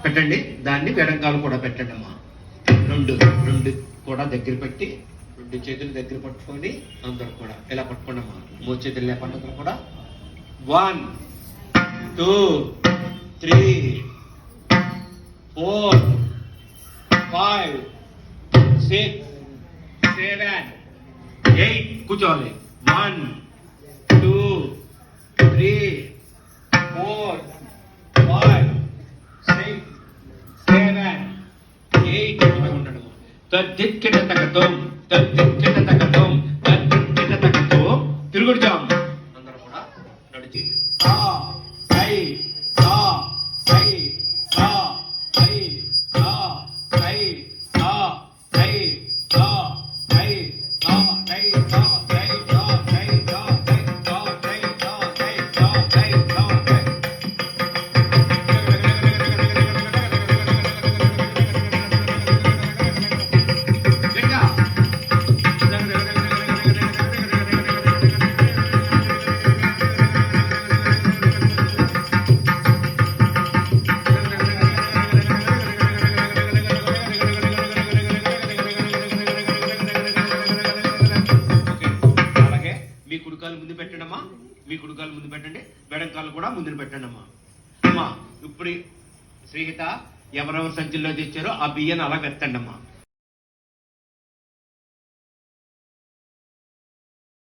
పెట్టండి. దాన్ని వెడంకాలు కూడా పెట్టండి అమ్మా. రెండు రెండు కూడా దగ్గర పెట్టి, రెండు చేతులు దగ్గర పట్టుకొని అందరూ కూడా ఇలా పట్టుకోండి అమ్మా. మూడు చేతులు లేకుండా అందరూ కూడా 1 2 3 4 5 6 7 8 కూర్చోవాలి. 1 2 3 4 5 6 7 8 ఉండడం. తద్దిక్కిట తగ్గతో తిరుగుడు జాం. అందరూ కూడా నడిచి ముందు పెట్టండమ్మా. మీ కుడికాలు ముందు పెట్టండి, వెడంకాలు కూడా ముందు పెట్టండి అమ్మా. అమ్మా ఇప్పుడు శ్రీహిత ఎవరెవరు సంచుల్లో తెచ్చారో ఆ బియ్యాన్ని అలా పెట్టండి అమ్మా.